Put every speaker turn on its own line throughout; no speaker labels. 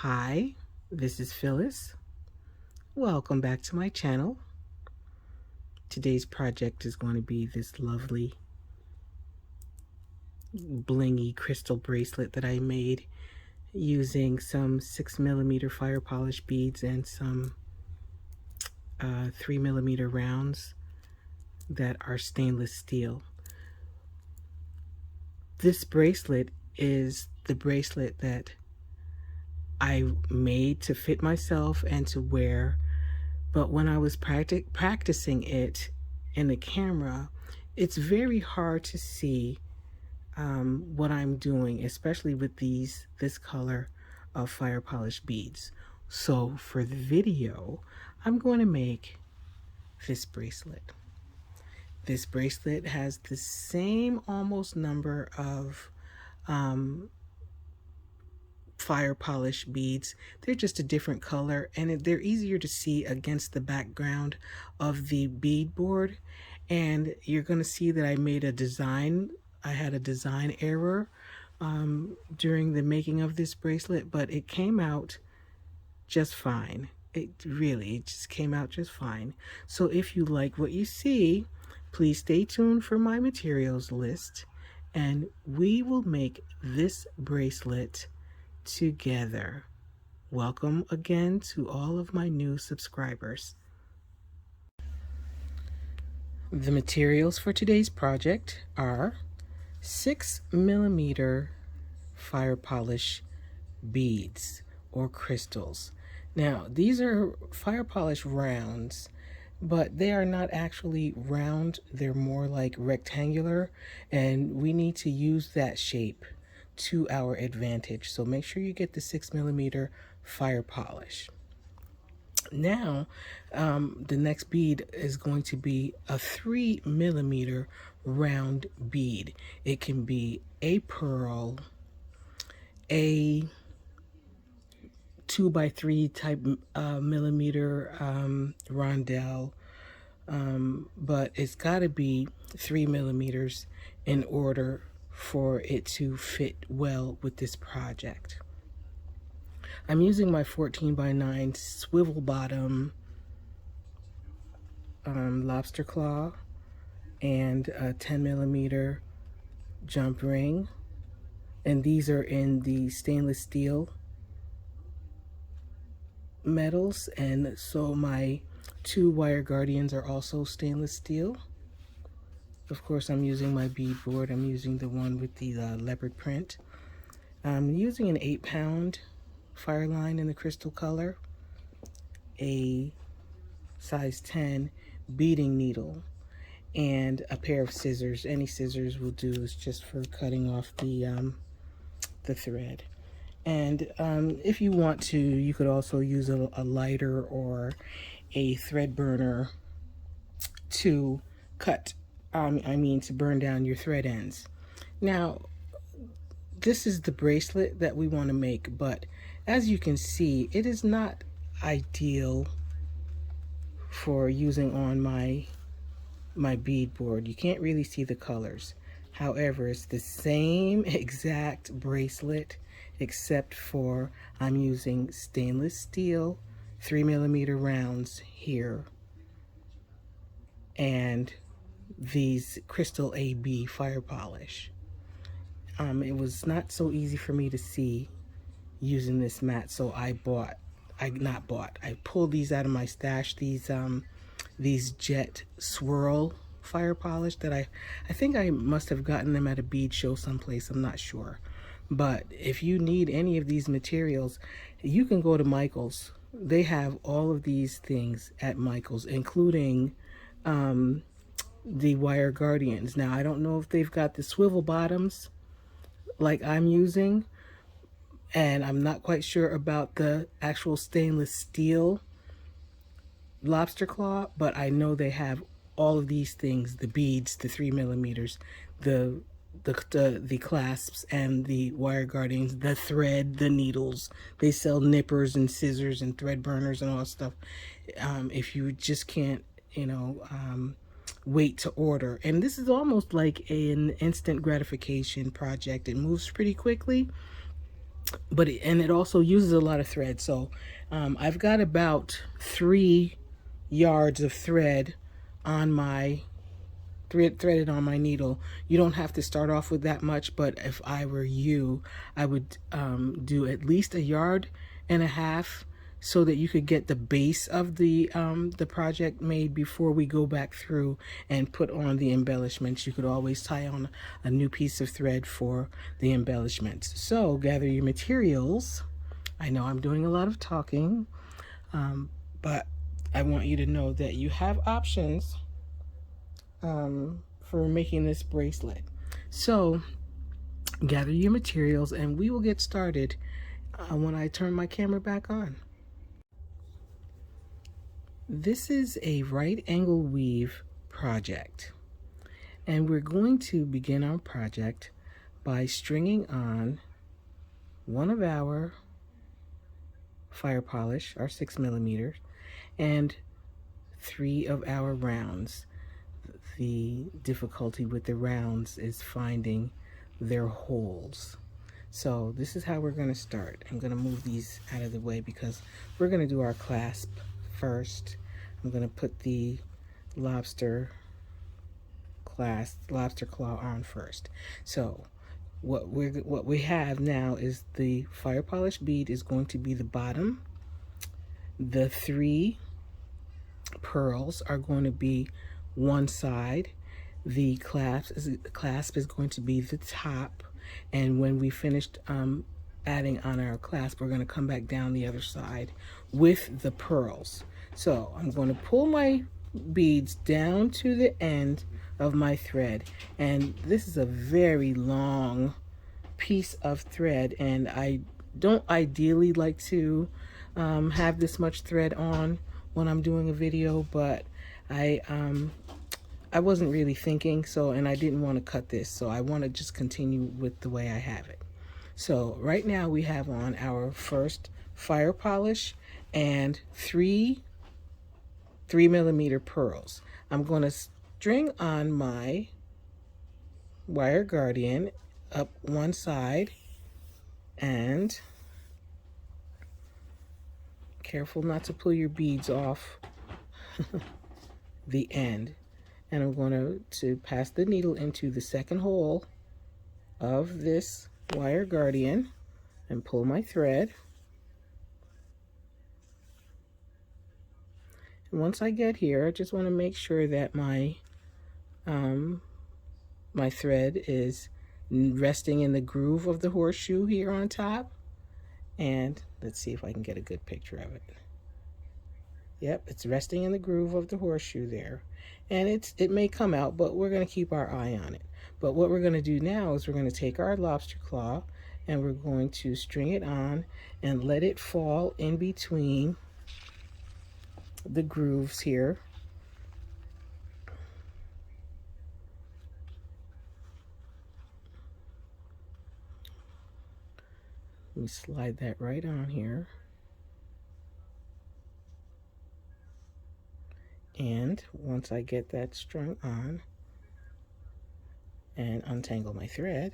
Hi, this is Phyllis. Welcome back to my channel. Today's project is going to be this lovely blingy crystal bracelet that I made using some 6mm fire polish beads and some 3mm rounds that are stainless steel. This bracelet is the bracelet that I made to fit myself and to wear, but when I was practicing it in the camera, it's very hard to see what I'm doing, especially with this color of fire polish beads. So for the video, I'm going to make this bracelet. This bracelet has the same almost number of fire polish beads. They're just a different color, and they're easier to see against the background of the bead board. And you're going to see that I made a design. I had a design error during the making of this bracelet, but it came out just fine. It just came out just fine. So if you like what you see, please stay tuned for my materials list, and we will make this bracelet together. Welcome again to all of my new subscribers. The materials for today's project are 6mm fire polish beads or crystals. Now, these are fire polish rounds, but they are not actually round. They're more like rectangular, and we need to use that shape to our advantage. So make sure you get the 6mm fire polish. Now, the next bead is going to be a 3mm round bead. It can be a pearl, a 2x3 type millimeter rondelle, but it's got to be 3mm in order for it to fit well with this project. I'm using my 14x9 swivel bottom lobster claw and a 10mm jump ring, and these are in the stainless steel metals, and so my 2 wire guardians are also stainless steel. Of course, I'm using my bead board. I'm using the one with the leopard print. I'm using an 8-pound fire line in the crystal color, a size 10 beading needle, and a pair of scissors. Any scissors will do. It's just for cutting off the thread. And if you want to, you could also use a lighter or a thread burner to cut, to burn down your thread ends. Now, this is the bracelet that we want to make, but as you can see, it is not ideal for using on my bead board. You can't really see the colors. However, it's the same exact bracelet, except for I'm using stainless steel 3mm rounds here and these crystal AB fire polish. It was not so easy for me to see using this mat, so I pulled these out of my stash, these jet swirl fire polish that I think I must have gotten them at a bead show someplace, I'm not sure. But if you need any of these materials, you can go to Michael's. They have all of these things at Michael's, including the wire guardians. Now, I don't know if they've got the swivel bottoms like I'm using, and I'm not quite sure about the actual stainless steel lobster claw, but I know they have all of these things: the beads, the 3mm, the clasps, and the wire guardians, the thread, the needles. They sell nippers and scissors and thread burners and all that stuff. If you just can't, wait to order. And this is almost like an instant gratification project. It moves pretty quickly. but it also uses a lot of thread. So I've got about 3 yards of thread on my threaded on my needle. You don't have to start off with that much, but if I were you, I would do at least 1.5 yards so that you could get the base of the project made before we go back through and put on the embellishments. You could always tie on a new piece of thread for the embellishments. So gather your materials. I know I'm doing a lot of talking, but I want you to know that you have options for making this bracelet. So gather your materials and we will get started when I turn my camera back on. This is a right angle weave project, and we're going to begin our project by stringing on one of our fire polish, our 6mm, and 3 of our rounds. The difficulty with the rounds is finding their holes. So this is how we're going to start. I'm going to move these out of the way because we're going to do our clasp first. I'm going to put the lobster claw on first. So what we have now is the fire polish bead is going to be the bottom. The 3 pearls are going to be one side. The clasp is going to be the top, and when we finished adding on our clasp, we're going to come back down the other side with the pearls. So I'm going to pull my beads down to the end of my thread, and this is a very long piece of thread, and I don't ideally like to have this much thread on when I'm doing a video, but I wasn't really thinking, and I didn't want to cut this, so I want to just continue with the way I have it. So right now we have on our first fire polish and 3mm pearls. I'm going to string on my wire guardian up one side, and careful not to pull your beads off the end. And I'm going to pass the needle into the second hole of this wire guardian and pull my thread. And once I get here, I just want to make sure that my my thread is resting in the groove of the horseshoe here on top. And let's see if I can get a good picture of it. Yep, it's resting in the groove of the horseshoe there. And it may come out, but we're going to keep our eye on it. But what we're going to do now is we're going to take our lobster claw and we're going to string it on and let it fall in between the grooves here. Let me slide that right on here. And once I get that strung on and untangle my thread,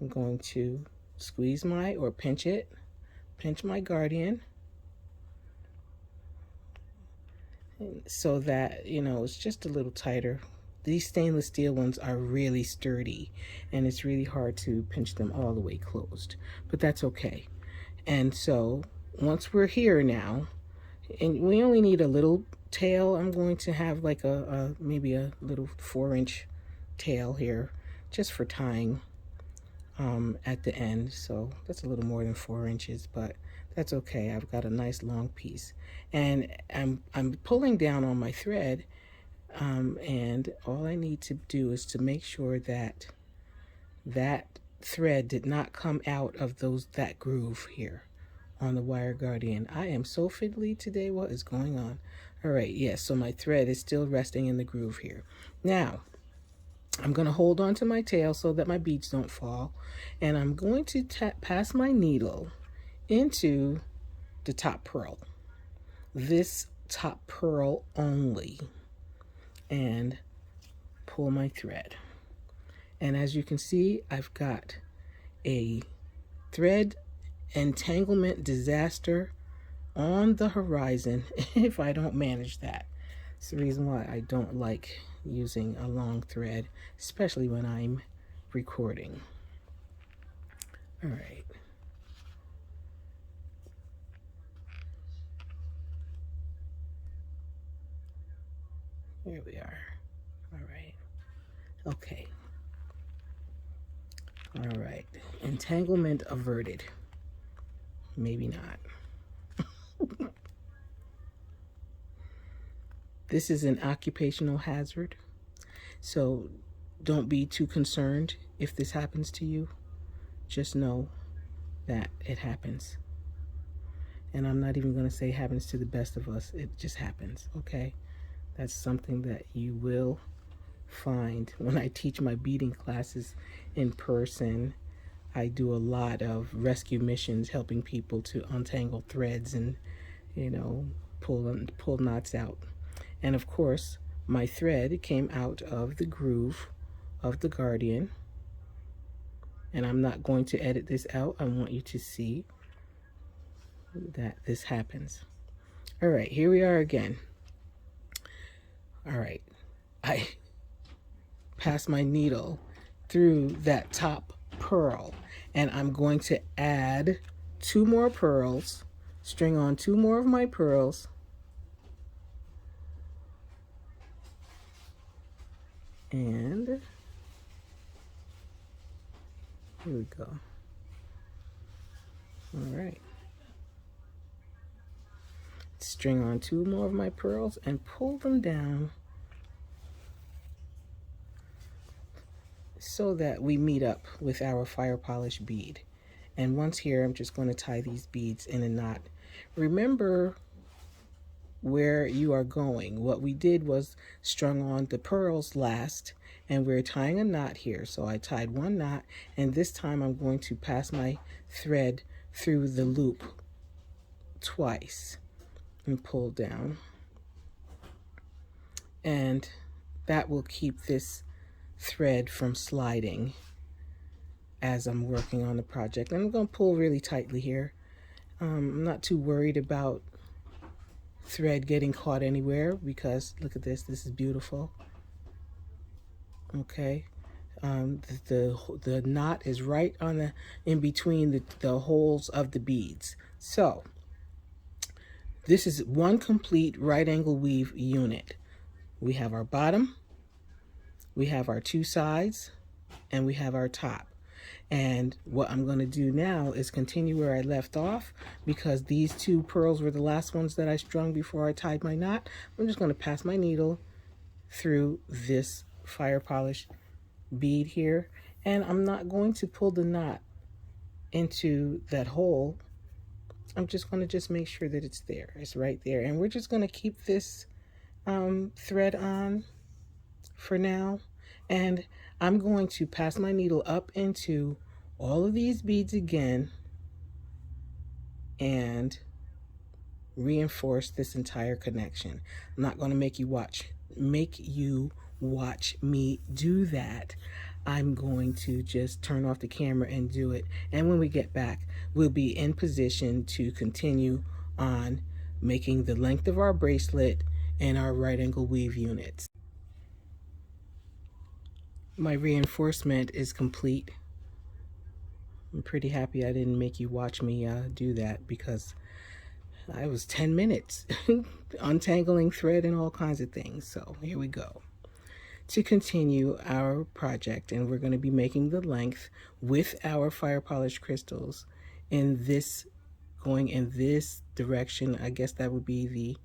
I'm going to squeeze or pinch my guardian, so that, it's just a little tighter. These stainless steel ones are really sturdy, and it's really hard to pinch them all the way closed, but that's okay. And so once we're here now, and we only need a little tail, I'm going to have like maybe a little 4-inch tail here just for tying at the end. So that's a little more than 4 inches, but that's okay. I've got a nice long piece, and I'm pulling down on my thread, and all I need to do is to make sure that that thread did not come out of that groove here on the wire guardian. I am so fiddly today. What is going on? All right, yes, so my thread is still resting in the groove here. Now I'm going to hold on to my tail so that my beads don't fall, and I'm going to pass my needle into the top pearl, this top pearl only, and pull my thread. And as you can see, I've got a thread entanglement disaster on the horizon if I don't manage that. It's the reason why I don't like using a long thread, especially when I'm recording. All right. Here we are. All right. Okay. All right. Entanglement averted. Maybe not. This is an occupational hazard, so don't be too concerned if this happens to you. Just know that it happens. And I'm not even going to say happens to the best of us. It just happens, okay? That's something that you will find when I teach my beading classes in person. I do a lot of rescue missions, helping people to untangle threads and, you know, pull knots out. And of course, my thread came out of the groove of the Guardian. And I'm not going to edit this out. I want you to see that this happens. All right, here we are again. All right, I pass my needle through that top pearl, and I'm going to add 2 more pearls, string on 2 more of my pearls, and here we go. All right. String on 2 more of my pearls and pull them down so that we meet up with our fire polish bead. And once here, I'm just going to tie these beads in a knot. Remember where you are going. What we did was strung on the pearls last, and we're tying a knot here. So I tied 1 knot, and this time I'm going to pass my thread through the loop twice and pull down. And that will keep this thread from sliding as I'm working on the project. And I'm going to pull really tightly here. I'm not too worried about thread getting caught anywhere because look at this. This is beautiful. Okay. The knot is right on the in between the holes of the beads. So this is one complete right angle weave unit. We have our bottom, we have our 2 sides, and we have our top. And what I'm going to do now is continue where I left off, because these 2 pearls were the last ones that I strung before I tied my knot. I'm just going to pass my needle through this fire polish bead here, and I'm not going to pull the knot into that hole. I'm just going to make sure that it's there. It's right there. And we're just going to keep this thread on for now. And I'm going to pass my needle up into all of these beads again and reinforce this entire connection. I'm not going to make you watch me do that. I'm going to just turn off the camera and do it. And when we get back, we'll be in position to continue on making the length of our bracelet and our right angle weave units. My reinforcement is complete. I'm pretty happy I didn't make you watch me do that, because I was 10 minutes untangling thread and all kinds of things. So here we go. To continue our project, and we're going to be making the length with our fire polish crystals in this, going in this direction. I guess that would be the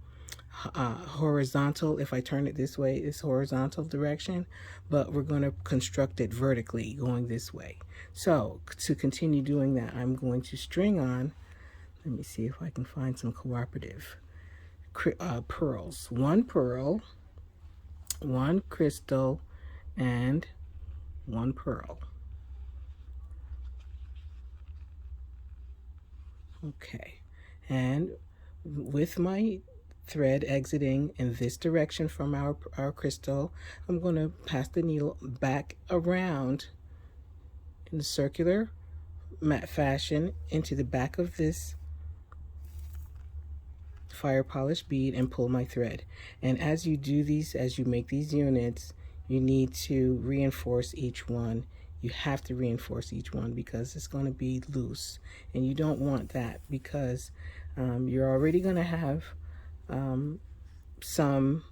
horizontal. If I turn it this way, it's horizontal direction, but we're going to construct it vertically going this way. So to continue doing that, I'm going to string on, let me see if I can find some cooperative pearls. 1 pearl, 1 crystal, and 1 pearl. Okay, and with my thread exiting in this direction from our crystal, I'm going to pass the needle back around in a circular matte fashion into the back of this fire polish bead and pull my thread. And as you do these, as you make these units, you need to reinforce each one. You have to reinforce each one because it's going to be loose, and you don't want that because you're already going to have some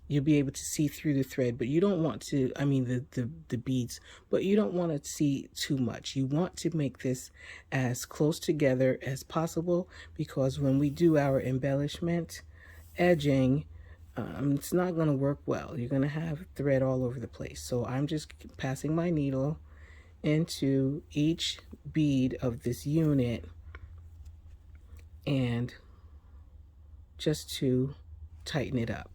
you'll be able to see through the thread, but you don't want to, I mean the beads, but you don't want to see too much. You want to make this as close together as possible because when we do our embellishment edging, it's not going to work well. You're going to have thread all over the place. So I'm just passing my needle into each bead of this unit and just to tighten it up.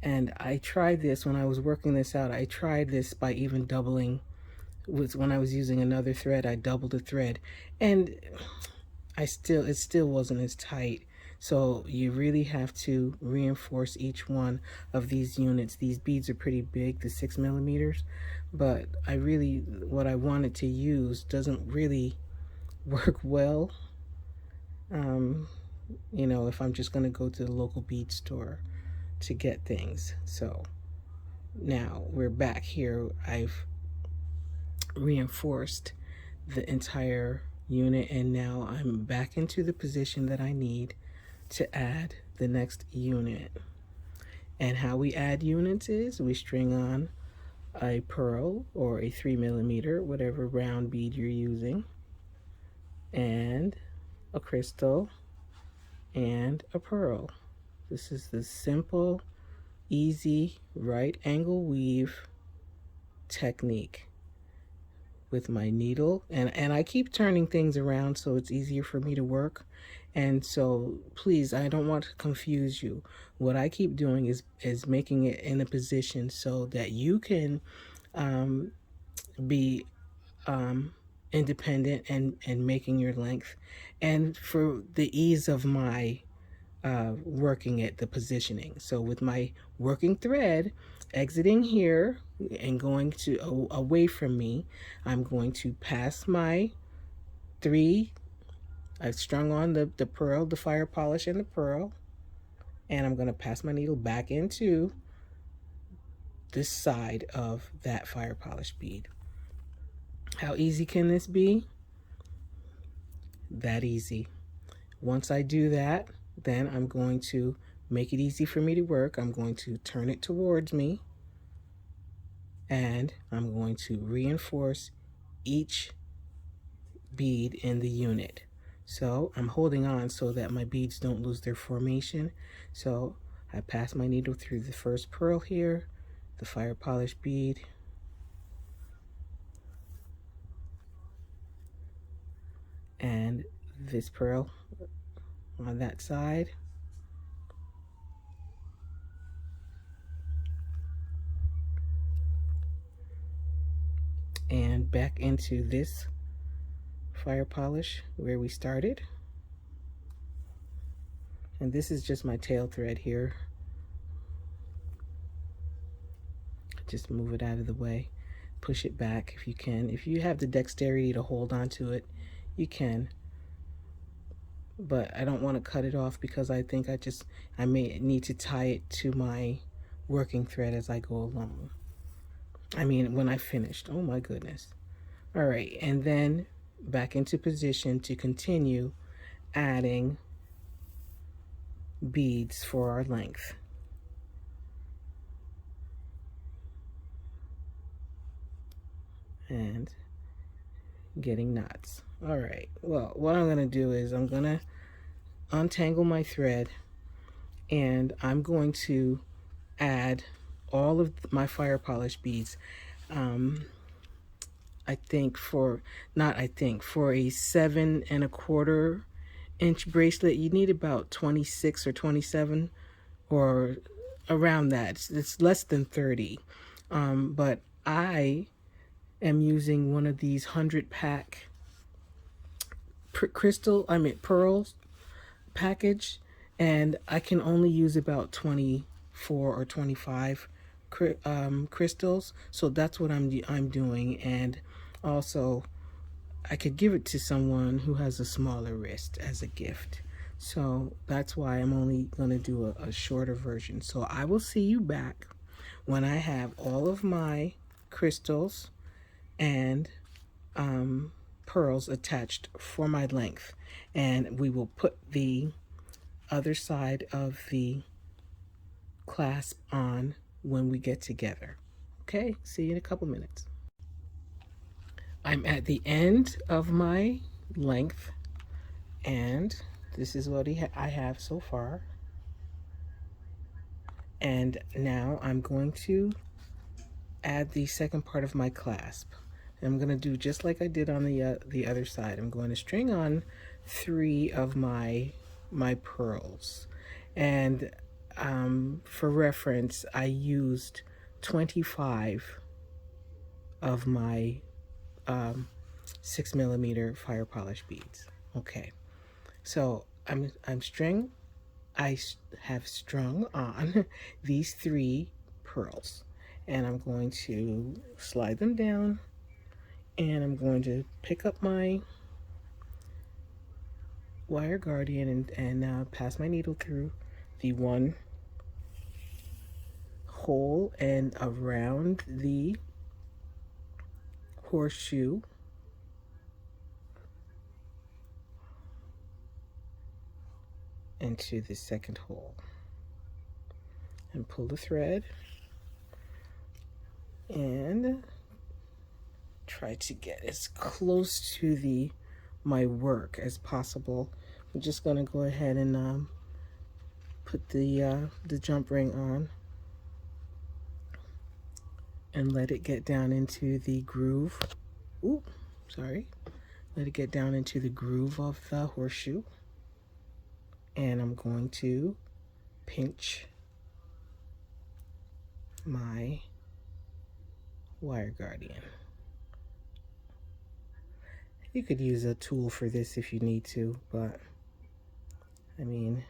And I tried this when I was working this out. I tried this by even doubling. When I was using another thread, I doubled the thread, and it still wasn't as tight. So you really have to reinforce each one of these units. These beads are pretty big, the 6 millimeters, but what I wanted to use doesn't really work well. You know, if I'm just going to go to the local bead store to get things. So now we're back here. I've reinforced the entire unit, and now I'm back into the position that I need to add the next unit. And how we add units is we string on a pearl or a 3 millimeter, whatever round bead you're using, and a crystal and a pearl. This is the simple, easy right angle weave technique with my needle. And I keep turning things around so it's easier for me to work. And so please, I don't want to confuse you. What I keep doing is making it in a position so that you can be independent and making your length. And for the ease of my working it, the positioning. So with my working thread exiting here and going to away from me, I'm going to pass my 3. I've strung on the pearl, the fire polish, and the pearl, and I'm going to pass my needle back into this side of that fire polish bead. How easy can this be? That easy. Once I do that, then I'm going to make it easy for me to work. I'm going to turn it towards me, and I'm going to reinforce each bead in the unit. So I'm holding on so that my beads don't lose their formation. So I pass my needle through the first pearl here, the fire polish bead, and this pearl on that side, and back into this fire polish where we started. And this is just my tail thread here. Just move it out of the way, push it back if you can. If you have the dexterity to hold on to it, you can. But I don't want to cut it off because I think I may need to tie it to my working thread as I go along. I mean, when I finished. Oh my goodness. All right, and then back into position to continue adding beads for our length. And getting knots. All right, well, what I'm going to do is I'm going to untangle my thread, and I'm going to add all of my fire polish beads. For a 7 1/4 inch bracelet, you need about 26 or 27 or around that. It's less than 30. But I am using one of these 100-pack pearls package, and I can only use about 24 or 25 crystals. So that's what I'm doing. And also, I could give it to someone who has a smaller wrist as a gift. So that's why I'm only going to do a shorter version. So I will see you back when I have all of my crystals and pearls attached for my length. And we will put the other side of the clasp on when we get together. Okay, see you in a couple minutes. I'm at the end of my length, and this is what I have so far. And now I'm going to add the second part of my clasp. I'm going to do just like I did on the other side. I'm going to string on 3 of my pearls, and for reference, I used 25 of my 6mm fire polish beads. Okay, so I have strung on these 3 pearls, and I'm going to slide them down, and I'm going to pick up my wire guardian and pass my needle through the one hole and around the horseshoe, into the second hole, and pull the thread and try to get as close to my work as possible. I'm just going to go ahead and put the jump ring on and let it get down into the groove. Ooh, sorry. Let it get down into the groove of the horseshoe. And I'm going to pinch my wire guardian. You could use a tool for this if you need to, but I mean,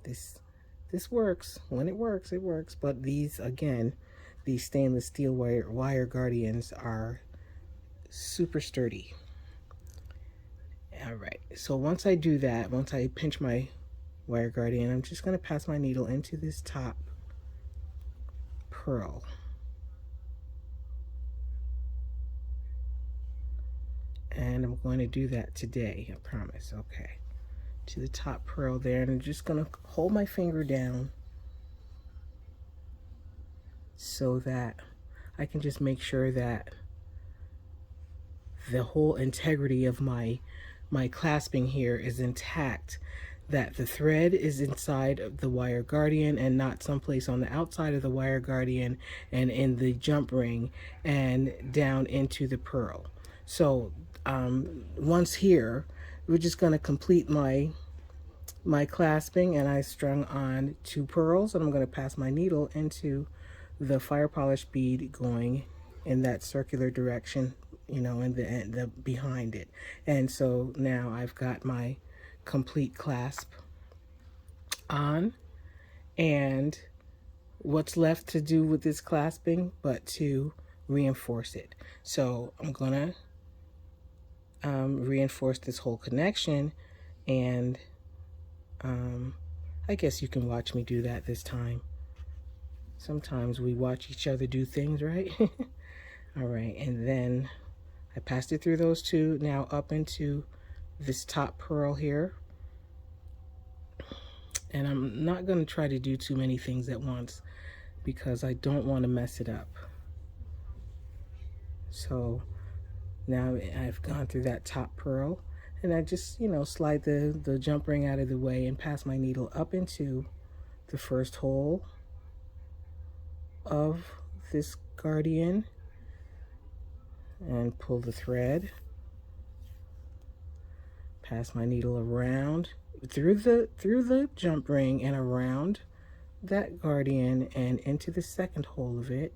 this works. When it works, it works. But these, again, these stainless steel wire guardians are super sturdy. All right, so once I do that, once I pinch my wire guardian, I'm just going to pass my needle into this top pearl. And I'm going to do that today, I promise. Okay, to the top pearl there, and I'm just going to hold my finger down so that I can just make sure that the whole integrity of my clasping here is intact, that the thread is inside of the wire guardian and not someplace on the outside of the wire guardian and in the jump ring and down into the pearl. So once here, we're just going to complete my clasping, and I strung on 2 pearls, and I'm going to pass my needle into the fire polish bead going in that circular direction, you know, in the behind it. And so now I've got my complete clasp on, and what's left to do with this clasping but to reinforce it. So I'm gonna reinforce this whole connection, and I guess you can watch me do that this time. Sometimes we watch each other do things, right? All right, and then I passed it through those 2, now up into this top pearl here. And I'm not going to try to do too many things at once because I don't want to mess it up. So now I've gone through that top pearl, and I just, you know, slide the jump ring out of the way and pass my needle up into the first hole of this guardian and pull the thread, pass my needle around through the jump ring and around that guardian and into the second hole of it,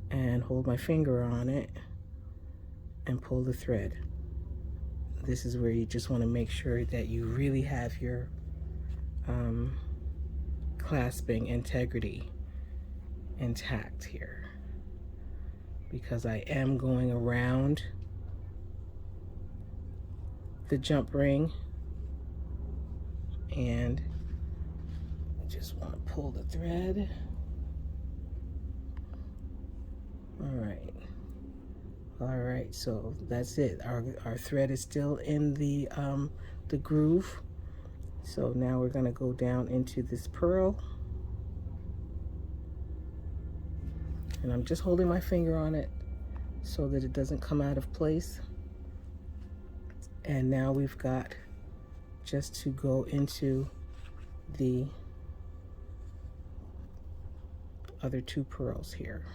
and hold my finger on it and pull the thread. this is where you just want to make sure that you really have your clasping integrity intact here, because I am going around the jump ring, and I just want to pull the thread. All right, so that's it. Our thread is still in the groove. So now we're going to go down into this pearl, and I'm just holding my finger on it so that it doesn't come out of place. And now we've got just to go into the other two pearls here.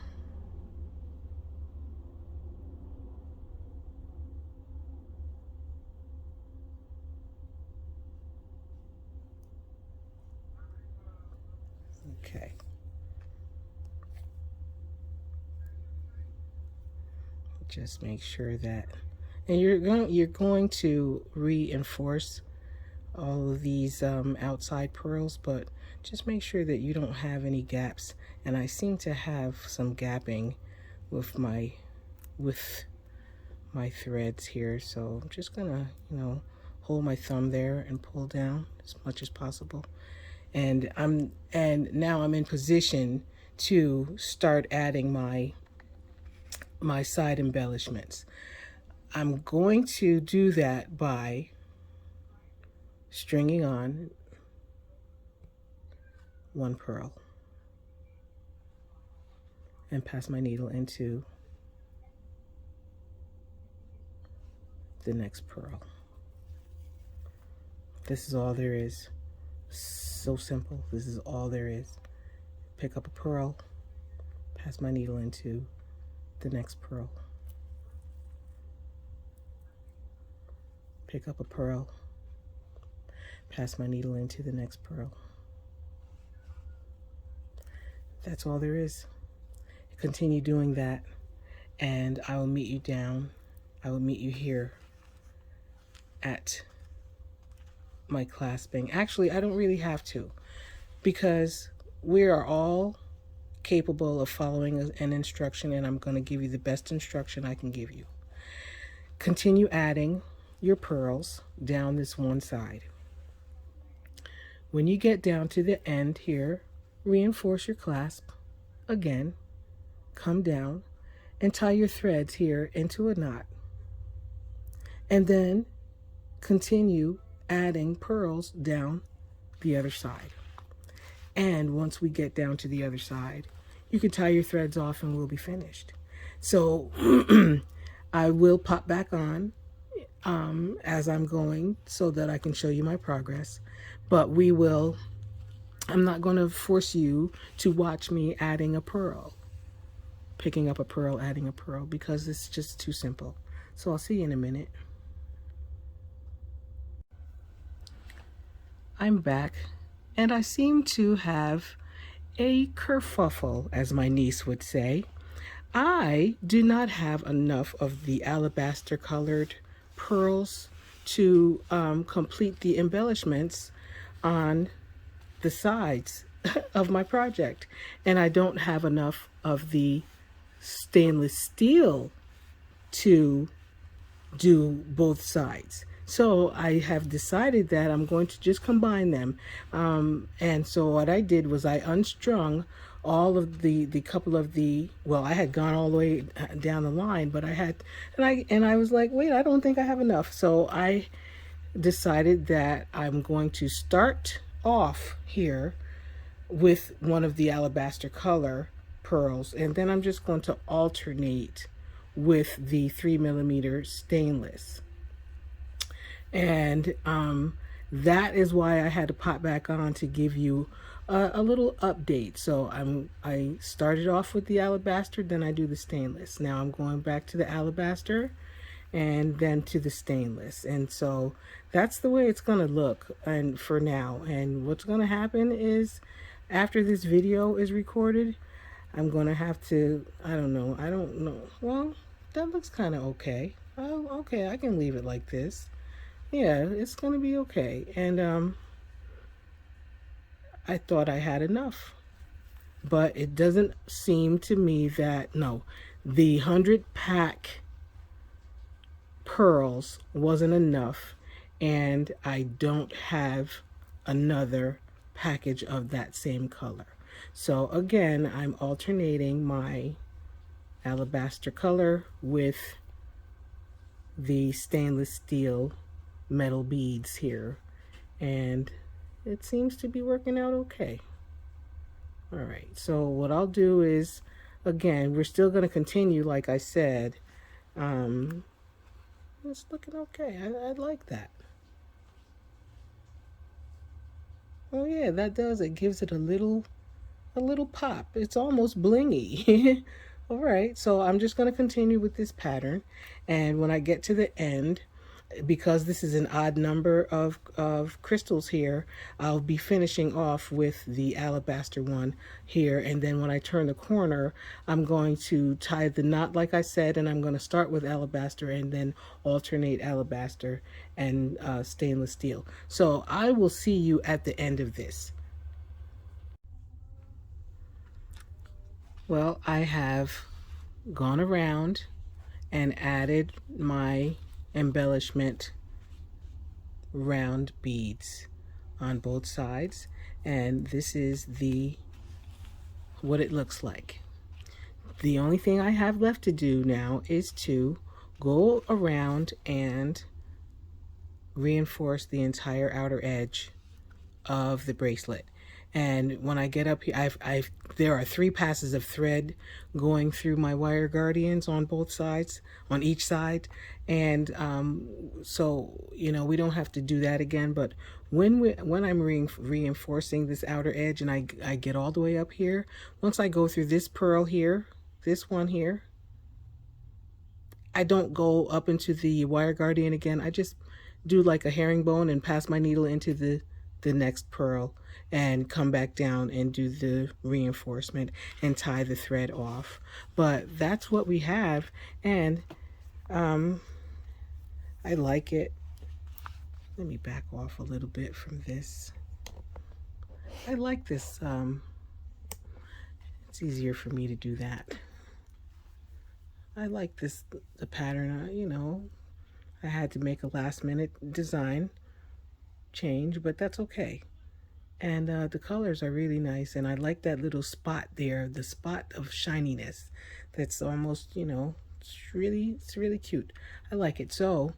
Okay. Just make sure that, and you're going to reinforce all of these outside pearls, but just make sure that you don't have any gaps. And I seem to have some gapping with my threads here, so I'm just gonna, hold my thumb there and pull down as much as possible. And now I'm in position to start adding my side embellishments. I'm going to do that by stringing on one pearl and pass my needle into the next pearl. This is all there is. So simple. This is all there is. Pick up a pearl, pass my needle into the next pearl. Pick up a pearl, pass my needle into the next pearl. That's all there is. Continue doing that, and I will meet you down. I will meet you here at my clasping. Actually, I don't really have to, because we are all capable of following an instruction, and I'm going to give you the best instruction I can give you. Continue adding your pearls down this one side. When you get down to the end here, reinforce your clasp again, come down and tie your threads here into a knot, and then continue adding pearls down the other side. And once we get down to the other side, you can tie your threads off and we'll be finished. So I will pop back on as I'm going so that I can show you my progress, but I'm not going to force you to watch me adding a pearl, picking up a pearl, adding a pearl, because it's just too simple. So I'll see you in a minute. I'm back, and I seem to have a kerfuffle, as my niece would say. I do not have enough of the alabaster colored pearls to complete the embellishments on the sides of my project, and I don't have enough of the stainless steel to do both sides. So I have decided that I'm going to just combine them. And so what I did was I unstrung all of the couple of the, well, I had gone all the way down the line, but I was like, wait, I don't think I have enough. So I decided that I'm going to start off here with one of the alabaster color pearls, and then I'm just going to alternate with the 3mm stainless. And that is why I had to pop back on to give you a little update. So I started off with the alabaster, then I do the stainless. Now I'm going back to the alabaster and then to the stainless. And so that's the way it's going to look and for now. And what's going to happen is after this video is recorded, I'm going to have to, I don't know. Well, that looks kind of okay. Oh, okay, I can leave it like this. yeah, it's gonna be okay. And I thought I had enough, but it doesn't seem to me that, no, the 100 pack pearls wasn't enough, and I don't have another package of that same color. So again, I'm alternating my alabaster color with the stainless steel metal beads here, and it seems to be working out okay. All right, so what I'll do is, again, we're still going to continue like I said. It's looking okay. I like that. Oh yeah, that does. It gives it a little pop. It's almost blingy. All right, so I'm just going to continue with this pattern, and when I get to the end, because this is an odd number of crystals here, I'll be finishing off with the alabaster one here, and then when I turn the corner, I'm going to tie the knot like I said, and I'm going to start with alabaster and then alternate alabaster and stainless steel. So I will see you at the end of this. Well, I have gone around and added my embellishment round beads on both sides, and this is what it looks like. The only thing I have left to do now is to go around and reinforce the entire outer edge of the bracelet. And when I get up here, there are 3 passes of thread going through my wire guardians on both sides, on each side. And so, you know, we don't have to do that again. But when I'm reinforcing this outer edge and I get all the way up here, once I go through this pearl here, this one here, I don't go up into the wire guardian again. I just do like a herringbone and pass my needle into the next pearl and come back down and do the reinforcement and tie the thread off. But that's what we have, and I like it. Let me back off a little bit from this. I like this. It's easier for me to do that. I like this, the pattern. You know, I had to make a last minute design change, but that's okay. And the colors are really nice, and I like that little spot there, the spot of shininess that's almost, you know, it's really cute. I like it. So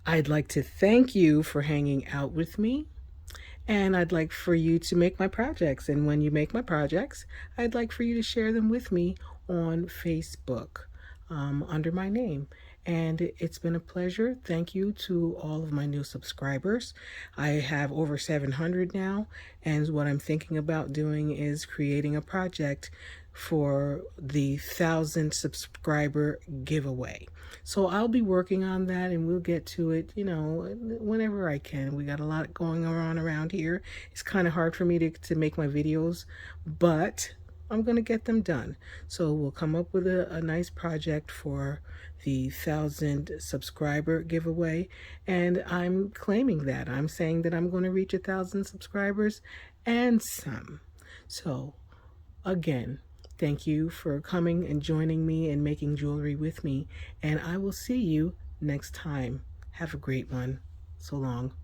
I'd like to thank you for hanging out with me, and I'd like for you to make my projects, and when you make my projects, I'd like for you to share them with me on Facebook under my name. And it's been a pleasure. Thank you to all of my new subscribers. I have over 700 now, and what I'm thinking about doing is creating a project for the 1,000 subscriber giveaway. So I'll be working on that, and we'll get to it, you know, whenever I can. We got a lot going on around here. It's kind of hard for me to make my videos, but I'm going to get them done. So we'll come up with a nice project for the 1,000 subscriber giveaway, and I'm claiming that. I'm saying that I'm going to reach 1,000 subscribers and some. So again, thank you for coming and joining me and making jewelry with me, and I will see you next time. Have a great one. So long.